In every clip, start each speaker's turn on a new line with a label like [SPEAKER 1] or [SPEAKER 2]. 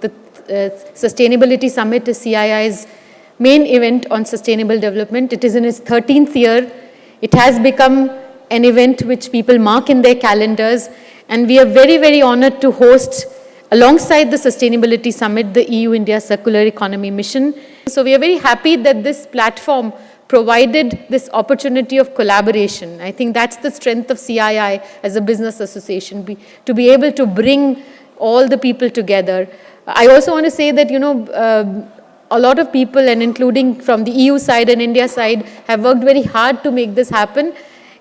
[SPEAKER 1] The Sustainability Summit is CII's main event on sustainable development. It is in its 13th year. It has become an event which people mark in their calendars, and we are very, very honored to host, alongside the Sustainability Summit, the EU-India Circular Economy Mission. So we are very happy that this platform provided this opportunity of collaboration. I think that's the strength of CII as a business association, to be able to bring all the people together. I also want to say that, a lot of people, and including from the EU side and India side, have worked very hard to make this happen.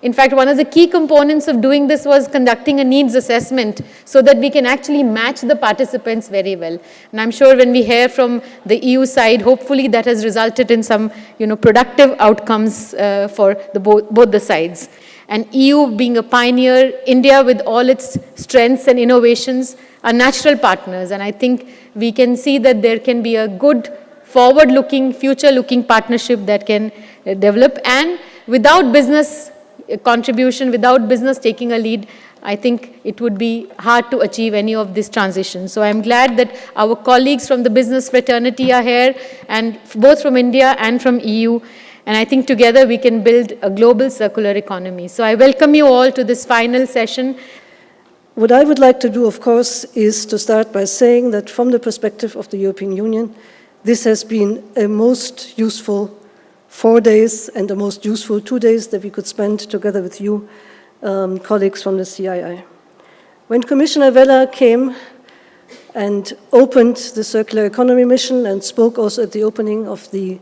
[SPEAKER 1] In fact, one of the key components of doing this was conducting a needs assessment so that we can actually match the participants very well. And I'm sure when we hear from the EU side, hopefully that has resulted in some, productive outcomes for both the sides. And EU being a pioneer, India with all its strengths and innovations are natural partners. And I think we can see that there can be a good forward-looking, future-looking partnership that can develop. And without business contribution, without business taking a lead, I think it would be hard to achieve any of this transition. So I'm glad that our colleagues from the business fraternity are here, and both from India and from EU. And I think together we can build a global circular economy. So I welcome you all to this final session.
[SPEAKER 2] What I would like to do, of course, is to start by saying that from the perspective of the European Union, this has been a most useful 4 days and the most useful 2 days that we could spend together with you, colleagues from the CII. When Commissioner Vella came and opened the Circular Economy Mission and spoke also at the opening of the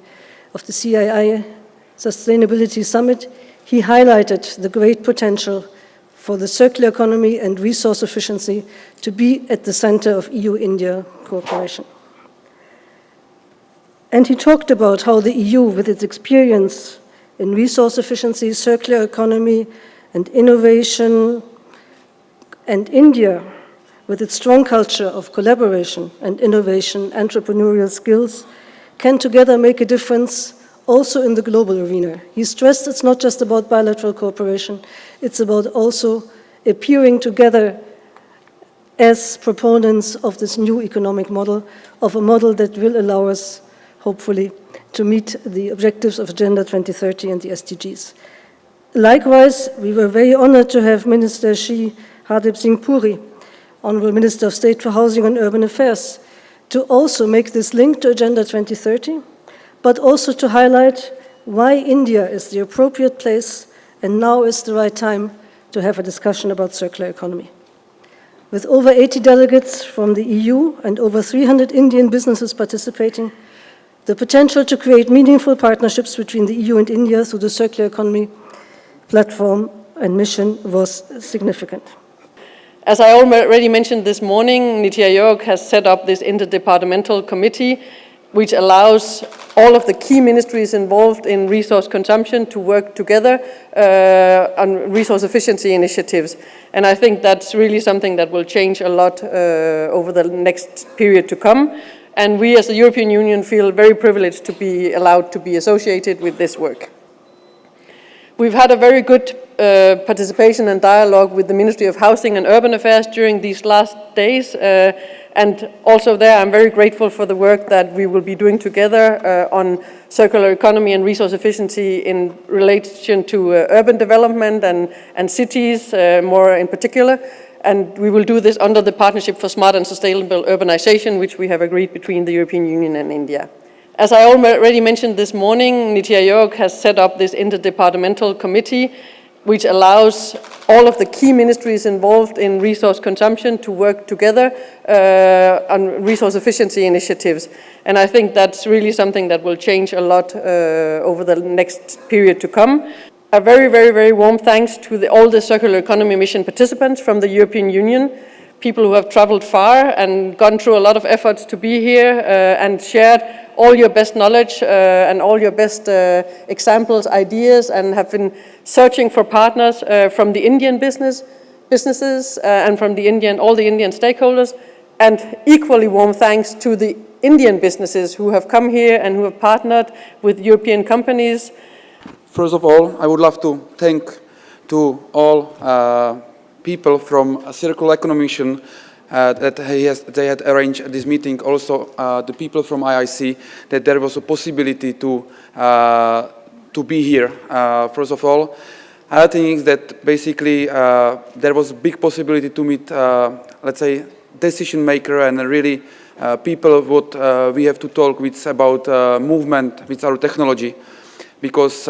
[SPEAKER 2] CII Sustainability Summit, he highlighted the great potential for the circular economy and resource efficiency to be at the center of EU-India cooperation. And he talked about how the EU, with its experience in resource efficiency, circular economy, and innovation, and India, with its strong culture of collaboration and innovation, entrepreneurial skills, can together make a difference also in the global arena. He stressed it's not just about bilateral cooperation, it's about also appearing together as proponents of this new economic model, of a model that will allow us hopefully, to meet the objectives of Agenda 2030 and the SDGs. Likewise, we were very honored to have Minister Shri Hardeep Singh Puri, Honorable Minister of State for Housing and Urban Affairs, to also make this link to Agenda 2030, but also to highlight why India is the appropriate place and now is the right time to have a discussion about circular economy. With over 80 delegates from the EU and over 300 Indian businesses participating, the potential to create meaningful partnerships between the EU and India through the circular economy platform and mission was significant.
[SPEAKER 3] As I already mentioned this morning, NITI Aayog has set up this interdepartmental committee which allows all of the key ministries involved in resource consumption to work together on resource efficiency initiatives. And I think that's really something that will change a lot over the next period to come. And we as the European Union feel very privileged to be allowed to be associated with this work. We've had a very good participation and dialogue with the Ministry of Housing and Urban Affairs during these last days. And also there, I'm very grateful for the work that we will be doing together on circular economy and resource efficiency in relation to urban development and cities more in particular. And we will do this under the Partnership for Smart and Sustainable Urbanization, which we have agreed between the European Union and India. As I already mentioned this morning, NITI Aayog has set up this interdepartmental committee which allows all of the key ministries involved in resource consumption to work together on resource efficiency initiatives. And I think that's really something that will change a lot over the next period to come. A very, very, very warm thanks to all the Circular Economy Mission participants from the European Union, people who have traveled far and gone through a lot of efforts to be here and shared all your best knowledge and all your best examples, ideas, and have been searching for partners from the Indian businesses and from all the Indian stakeholders. And equally warm thanks to the Indian businesses who have come here and who have partnered with European companies.
[SPEAKER 4] First of all, I would love to thank to all people from Circular Economy Mission that they had arranged this meeting, also the people from IIC, that there was a possibility to be here. First of all, I think that basically there was a big possibility to meet, let's say, decision maker and really people what we have to talk with about movement with our technology, because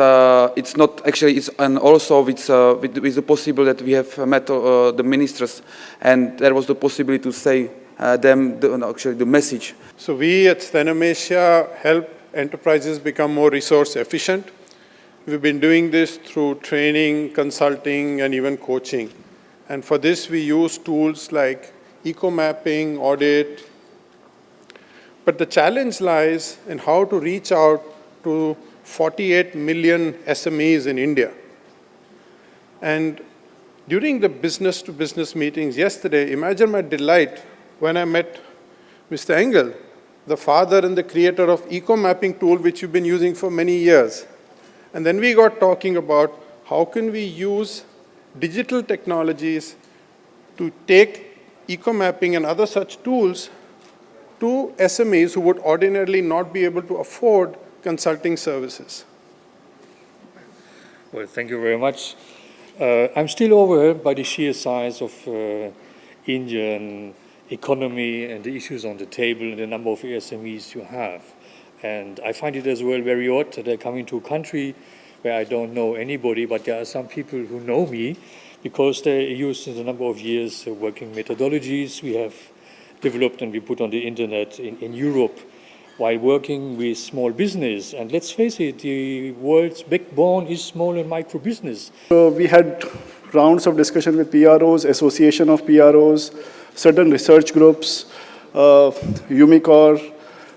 [SPEAKER 4] it's not actually, and also with the possible that we have met the ministers, and there was the possibility to say them actually the message.
[SPEAKER 5] So we at CEM Asia help enterprises become more resource efficient. We've been doing this through training, consulting, and even coaching. And for this, we use tools like eco-mapping, audit. But the challenge lies in how to reach out to 48 million SMEs in India. And during the business-to-business meetings yesterday, imagine my delight when I met Mr. Engel, the father and the creator of eco-mapping tool, which you've been using for many years. And then we got talking about how can we use digital technologies to take eco-mapping and other such tools to SMEs who would ordinarily not be able to afford consulting services.
[SPEAKER 6] Well, thank you very much. I'm still overwhelmed by the sheer size of Indian economy and the issues on the table and the number of SMEs you have. And I find it as well very odd that I come into a country where I don't know anybody, but there are some people who know me because they're used in a number of years working methodologies we have developed and we put on the internet in Europe while working with small business. And let's face it, the world's backbone is small and micro business.
[SPEAKER 7] So we had rounds of discussion with PROs, association of PROs, certain research groups, Umicore,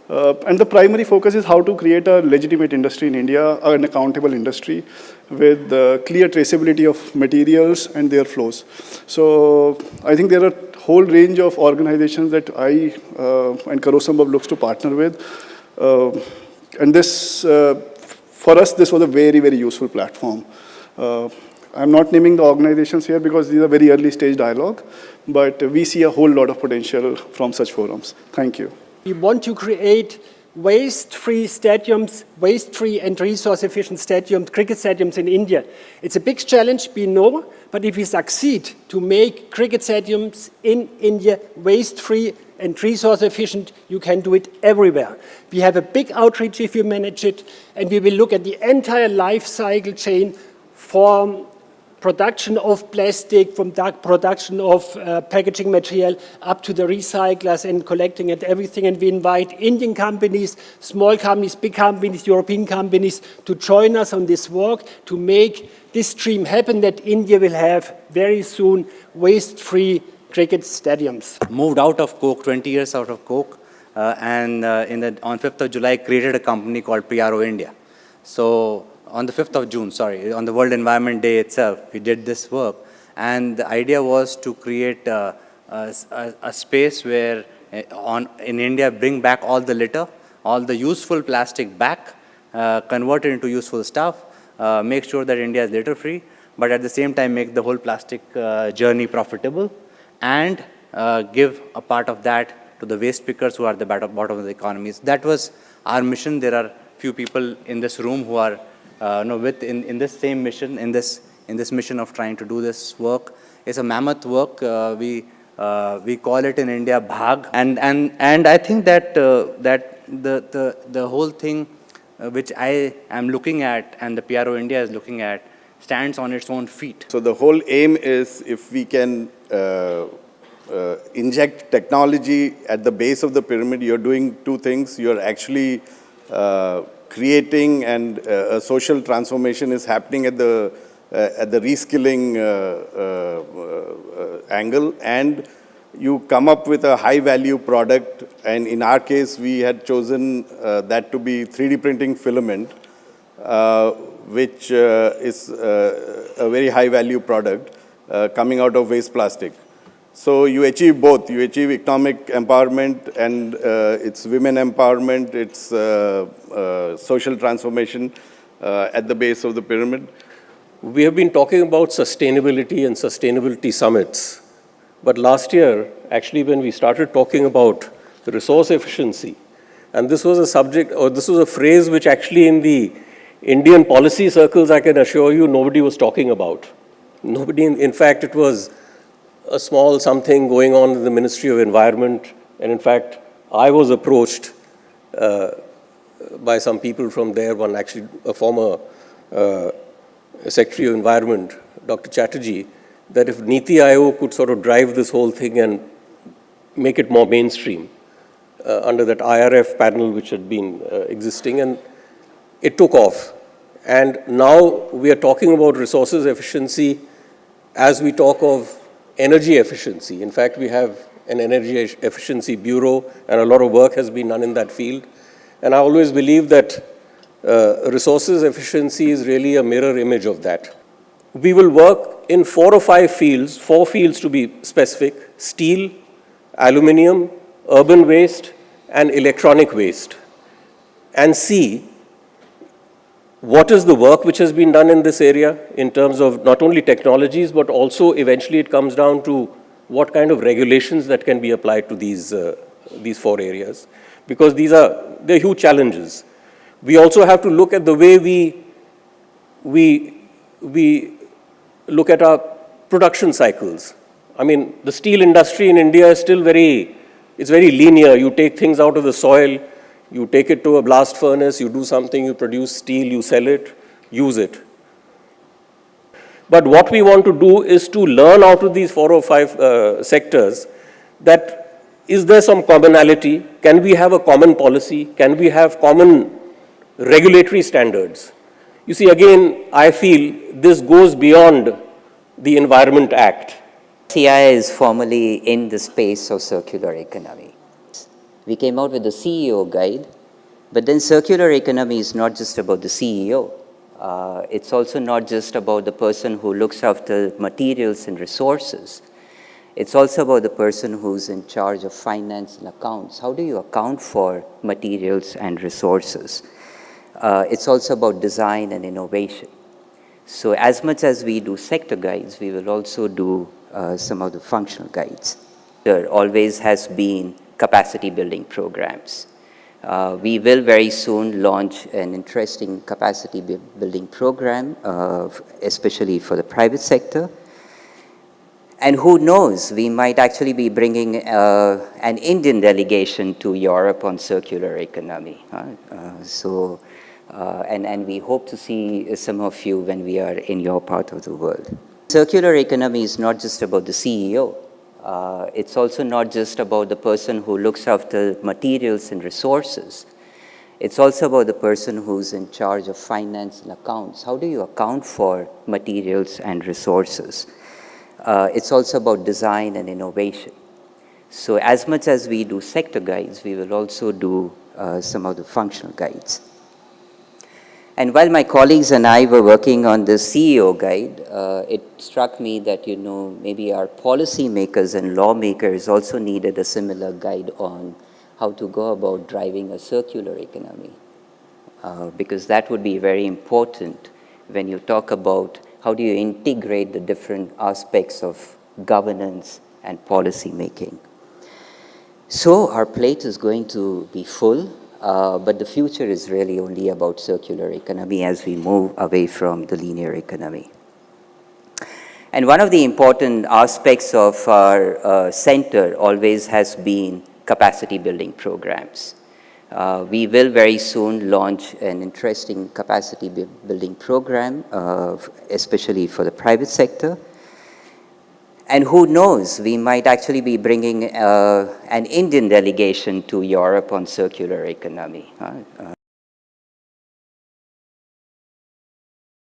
[SPEAKER 7] and the primary focus is how to create a legitimate industry in India, an accountable industry with clear traceability of materials and their flows. So I think there are a whole range of organizations that I and Karosambhav looks to partner with. And this, for us, this was a very, very useful platform. I'm not naming the organizations here because these are very early stage dialogue, but we see a whole lot of potential from such forums. Thank you.
[SPEAKER 8] We want to create waste-free stadiums, waste-free and resource-efficient stadiums, cricket stadiums in India. It's a big challenge, we know, but if we succeed to make cricket stadiums in India waste-free and resource-efficient, you can do it everywhere. We have a big outreach if you manage it, and we will look at the entire life cycle chain from production of plastic, from production of packaging material up to the recyclers and collecting and everything. And we invite Indian companies, small companies, big companies, European companies to join us on this walk to make this dream happen that India will have very soon waste-free cricket stadiums.
[SPEAKER 9] Moved out of Coke, 20 years out of Coke, and on 5th of July created a company called PRO India. So on the 5th of June, sorry, on the World Environment Day itself, we did this work. And the idea was to create a space where, in India, bring back all the litter, all the useful plastic back, convert it into useful stuff, make sure that India is litter-free, but at the same time make the whole plastic journey profitable, and give a part of that to the waste pickers who are at the bottom of the economies. That was our mission. There are few people in this room who are in this same mission, in this mission of trying to do this work. It's a mammoth work. We call it in India Bhag, and I think that the whole thing which I am looking at and the PRO India is looking at stands on its own feet.
[SPEAKER 10] So the whole aim is if we can inject technology at the base of the pyramid, you're doing two things. You're actually creating, and a social transformation is happening at the reskilling angle, and you come up with a high value product. And in our case, we had chosen that to be 3D printing filament, which is a very high value product coming out of waste plastic. So you achieve both. You achieve economic empowerment, and it's women empowerment, it's social transformation at the base of the pyramid.
[SPEAKER 11] We have been talking about sustainability and sustainability summits. But last year actually when we started talking about the resource efficiency. And this was a subject, or this was a phrase which actually in the Indian policy circles, I can assure you, nobody was talking about. Nobody, in fact, it was a small something going on in the Ministry of Environment. And in fact, I was approached by some people from there, one actually, a former Secretary of Environment, Dr. Chatterjee, that if NITI Aayog could sort of drive this whole thing and make it more mainstream under that IRF panel which had been existing, and it took off. And now we are talking about resources efficiency as we talk of energy efficiency. In fact, we have an energy efficiency bureau, and a lot of work has been done in that field. And I always believe that resources efficiency is really a mirror image of that. We will work in 4 or 5 fields, 4 fields to be specific: steel, aluminium, urban waste, and electronic waste, and see what is the work which has been done in this area in terms of not only technologies, but also eventually it comes down to what kind of regulations that can be applied to these 4 areas, because they're huge challenges. We also have to look at the way we look at our production cycles. I mean, the steel industry in India is still it's very linear. You take things out of the soil, you take it to a blast furnace, you do something, you produce steel, you sell it, use it. But what we want to do is to learn out of these 4 or 5 sectors that is there some commonality? Can we have a common policy? Can we have common regulatory standards? You see, again, I feel this goes beyond the Environment Act.
[SPEAKER 12] CII is formally in the space of circular economy. We came out with the CEO guide, but then circular economy is not just about the CEO. It's also not just about the person who looks after materials and resources. It's also about the person who's in charge of finance and accounts. How do you account for materials and resources? It's also about design and innovation. So as much as we do sector guides, we will also do some of the functional guides. There always has been capacity building programs. We will very soon launch an interesting capacity building program, especially for the private sector. And who knows, we might actually be bringing an Indian delegation to Europe on circular economy. And we hope to see some of you when we are in your part of the world. Circular economy is not just about the CEO. It's also not just about the person who looks after materials and resources. It's also about the person who's in charge of finance and accounts. How do you account for materials and resources? It's also about design and innovation. So as much as we do sector guides, we will also do some of the functional guides. And while my colleagues and I were working on the CEO guide, it struck me that, maybe our policymakers and lawmakers also needed a similar guide on how to go about driving a circular economy. Because that would be very important when you talk about how do you integrate the different aspects of governance and policy making. So our plate is going to be full. But the future is really only about circular economy as we move away from the linear economy. And one of the important aspects of our center always has been capacity building programs. We will very soon launch an interesting capacity building program, especially for the private sector. And who knows, we might actually be bringing an Indian delegation to Europe on circular economy.